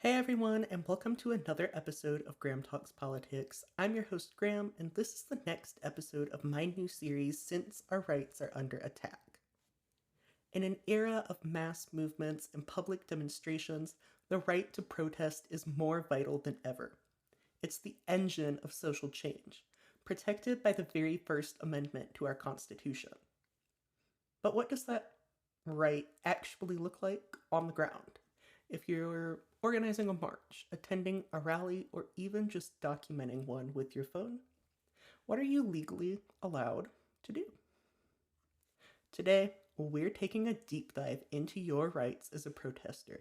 Hey everyone, and welcome to another episode of Graham Talks Politics. I'm your host, Graham, and this is the next episode of my new series, Since Our Rights Are Under Attack. In an era of mass movements and public demonstrations, the right to protest is more vital than ever. It's the engine of social change, protected by the very First Amendment to our Constitution. But what does that right actually look like on the ground? If you're organizing a march, attending a rally, or even just documenting one with your phone, what are you legally allowed to do? Today, we're taking a deep dive into your rights as a protester.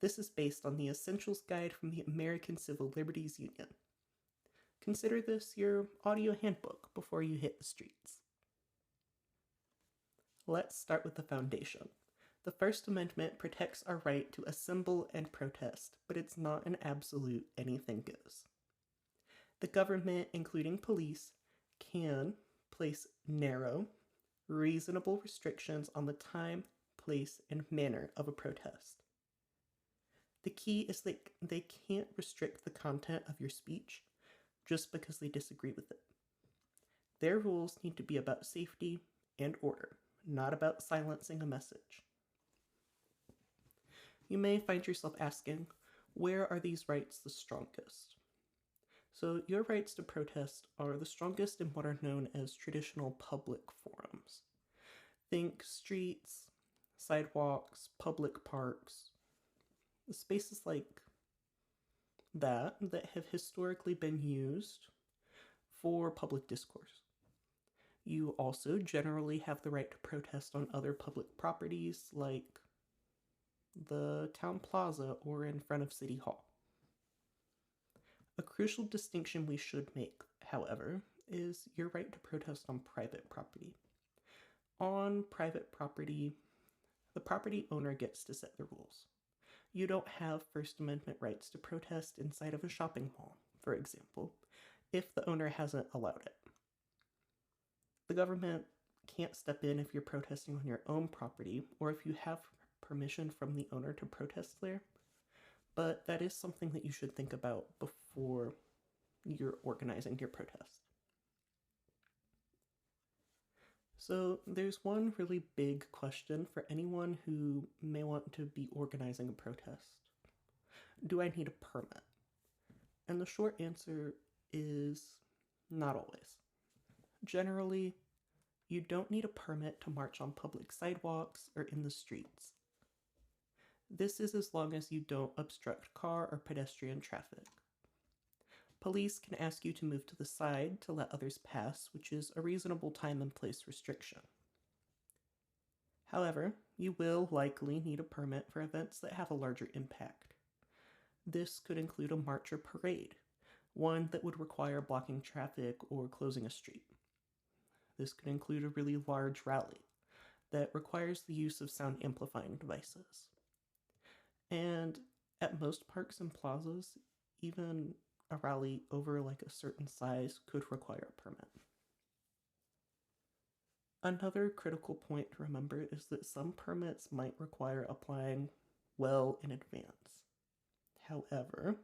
This is based on the Essentials Guide from the American Civil Liberties Union. Consider this your audio handbook before you hit the streets. Let's start with the foundation. The First Amendment protects our right to assemble and protest, but it's not an absolute anything goes. The government, including police, can place narrow, reasonable restrictions on the time, place, and manner of a protest. The key is that they can't restrict the content of your speech just because they disagree with it. Their rules need to be about safety and order, not about silencing a message. You may find yourself asking, where are these rights the strongest? So, your rights to protest are the strongest in what are known as traditional public forums. Think streets, sidewalks, public parks, spaces like that have historically been used for public discourse. You also generally have the right to protest on other public properties like the town plaza or in front of City Hall. A crucial distinction we should make, however, is your right to protest on private property. On private property, the property owner gets to set the rules. You don't have First Amendment rights to protest inside of a shopping mall, for example, if the owner hasn't allowed it. The government can't step in if you're protesting on your own property or if you have permission from the owner to protest there, but that is something that you should think about before you're organizing your protest. So there's one really big question for anyone who may want to be organizing a protest. Do I need a permit? And the short answer is not always. Generally, you don't need a permit to march on public sidewalks or in the streets. This is as long as you don't obstruct car or pedestrian traffic. Police can ask you to move to the side to let others pass, which is a reasonable time and place restriction. However, you will likely need a permit for events that have a larger impact. This could include a march or parade, one that would require blocking traffic or closing a street. This could include a really large rally that requires the use of sound amplifying devices. And at most parks and plazas, even a rally over like a certain size could require a permit. Another critical point to remember is that some permits might require applying well in advance. However,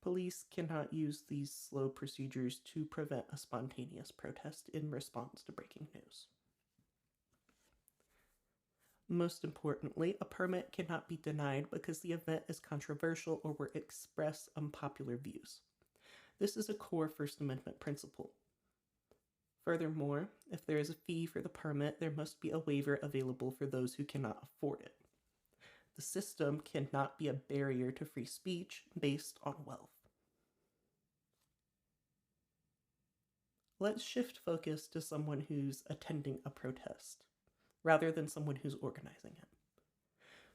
police cannot use these slow procedures to prevent a spontaneous protest in response to breaking news. Most importantly, a permit cannot be denied because the event is controversial or will express unpopular views. This is a core First Amendment principle. Furthermore, if there is a fee for the permit, there must be a waiver available for those who cannot afford it. The system cannot be a barrier to free speech based on wealth. Let's shift focus to someone who's attending a protest, rather than someone who's organizing it.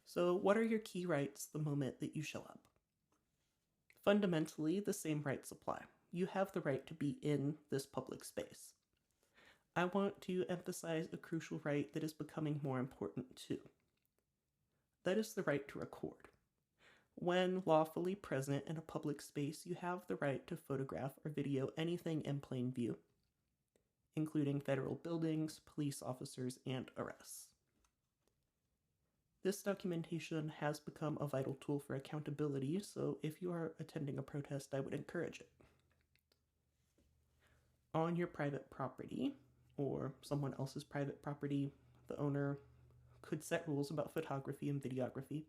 So, what are your key rights the moment that you show up? Fundamentally, the same rights apply. You have the right to be in this public space. I want to emphasize a crucial right that is becoming more important too. That is the right to record. When lawfully present in a public space, you have the right to photograph or video anything in plain view, including federal buildings, police officers, and arrests. This documentation has become a vital tool for accountability, so if you are attending a protest, I would encourage it. On your private property, or someone else's private property, the owner could set rules about photography and videography.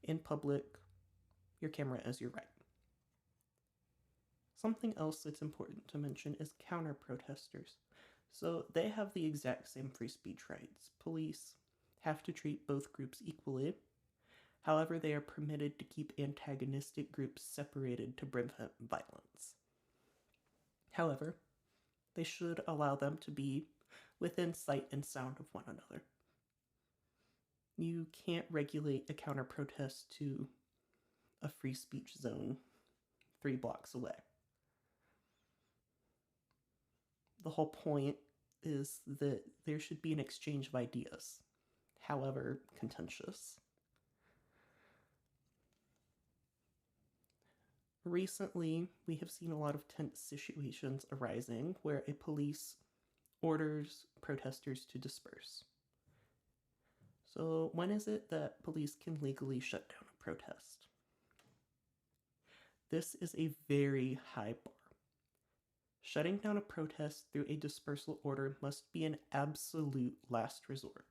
In public, your camera is your right. Something else that's important to mention is counter-protesters. So they have the exact same free speech rights. Police have to treat both groups equally. However, they are permitted to keep antagonistic groups separated to prevent violence. However, they should allow them to be within sight and sound of one another. You can't regulate a counter-protest to a free speech zone 3 blocks away. The whole point is that there should be an exchange of ideas, however contentious. Recently, we have seen a lot of tense situations arising where a police orders protesters to disperse. So, when is it that police can legally shut down a protest? This is a very high bar. Shutting down a protest through a dispersal order must be an absolute last resort.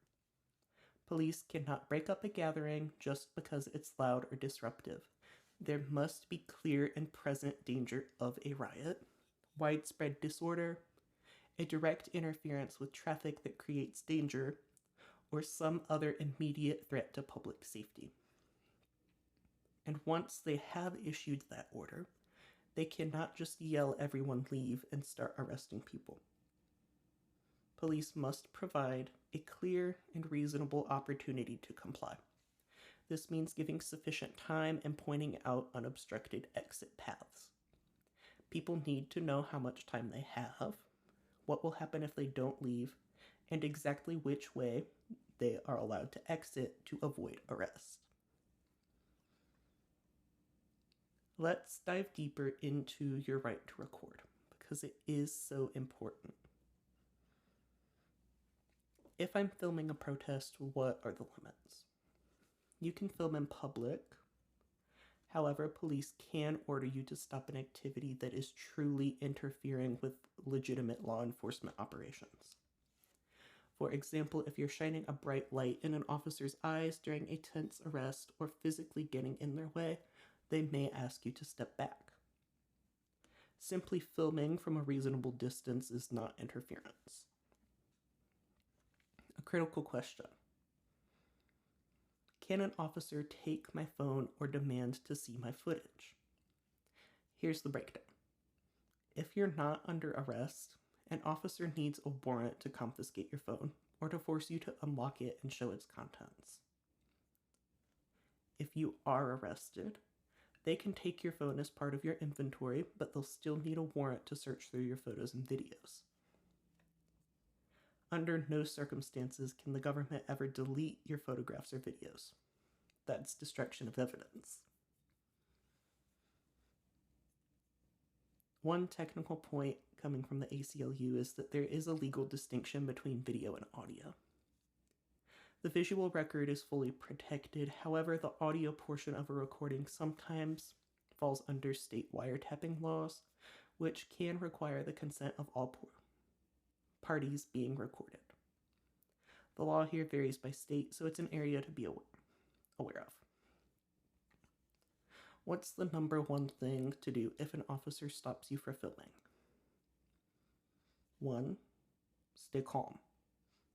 Police cannot break up a gathering just because it's loud or disruptive. There must be clear and present danger of a riot, widespread disorder, a direct interference with traffic that creates danger, or some other immediate threat to public safety. And once they have issued that order, they cannot just yell everyone leave and start arresting people. Police must provide a clear and reasonable opportunity to comply. This means giving sufficient time and pointing out unobstructed exit paths. People need to know how much time they have, what will happen if they don't leave, and exactly which way they are allowed to exit to avoid arrest. Let's dive deeper into your right to record, because it is so important. If I'm filming a protest, what are the limits? You can film in public. However, police can order you to stop an activity that is truly interfering with legitimate law enforcement operations. For example, if you're shining a bright light in an officer's eyes during a tense arrest or physically getting in their way, they may ask you to step back. Simply filming from a reasonable distance is not interference. A critical question. Can an officer take my phone or demand to see my footage? Here's the breakdown. If you're not under arrest, an officer needs a warrant to confiscate your phone or to force you to unlock it and show its contents. If you are arrested, they can take your phone as part of your inventory, but they'll still need a warrant to search through your photos and videos. Under no circumstances can the government ever delete your photographs or videos. That's destruction of evidence. One technical point coming from the ACLU is that there is a legal distinction between video and audio. The visual record is fully protected, however, the audio portion of a recording sometimes falls under state wiretapping laws, which can require the consent of all parties being recorded. The law here varies by state, so it's an area to be aware of. What's the number one thing to do if an officer stops you for filming? 1. Stay calm.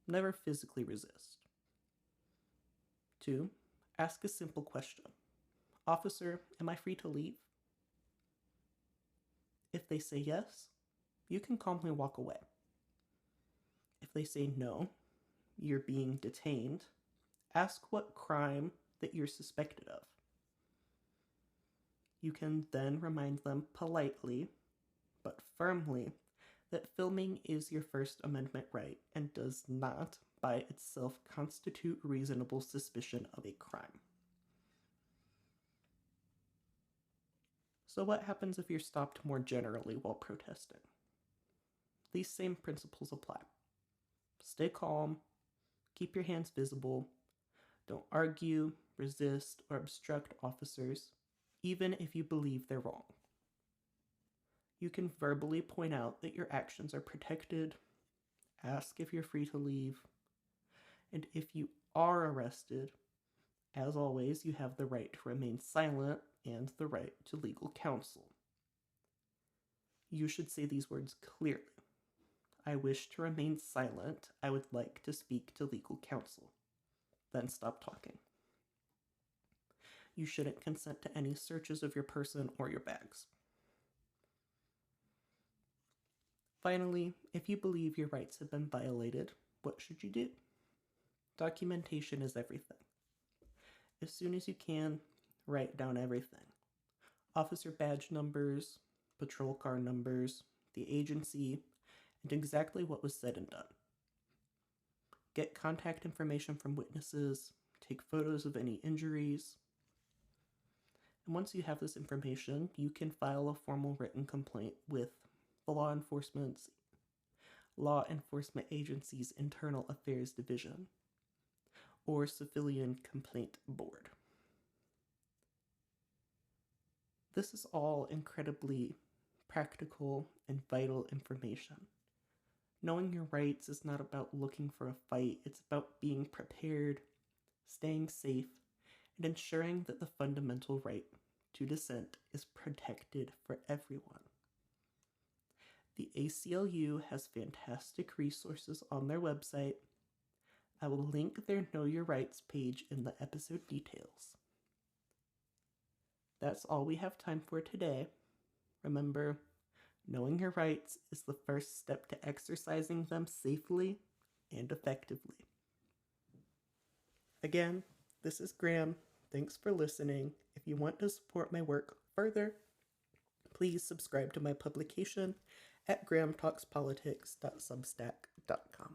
Never physically resist. 2. Ask a simple question. Officer, am I free to leave? If they say yes, you can calmly walk away. If they say no, you're being detained, ask what crime that you're suspected of. You can then remind them politely, but firmly, that filming is your First Amendment right and does not, by itself, constitute reasonable suspicion of a crime. So what happens if you're stopped more generally while protesting? These same principles apply. Stay calm, keep your hands visible, Don't argue, resist, or obstruct officers, even if you believe they're wrong. You can verbally point out that your actions are protected, ask if you're free to leave, and if you are arrested, as always, you have the right to remain silent and the right to legal counsel. You should say these words clearly. I wish to remain silent. I would like to speak to legal counsel. Then stop talking. You shouldn't consent to any searches of your person or your bags. Finally, if you believe your rights have been violated, what should you do? Documentation is everything. As soon as you can, write down everything. Officer badge numbers, patrol car numbers, the agency, and exactly what was said and done. Get contact information from witnesses, take photos of any injuries. And once you have this information, you can file a formal written complaint with the Law Enforcement Agency's Internal Affairs Division, or Civilian Complaint Board. This is all incredibly practical and vital information. Knowing your rights is not about looking for a fight, it's about being prepared, staying safe, and ensuring that the fundamental right to dissent is protected for everyone. The ACLU has fantastic resources on their website. I will link their Know Your Rights page in the episode details. That's all we have time for today. Remember, knowing your rights is the first step to exercising them safely and effectively. Again, this is Graham. Thanks for listening. If you want to support my work further, please subscribe to my publication at grahamtalkspolitics.substack.com.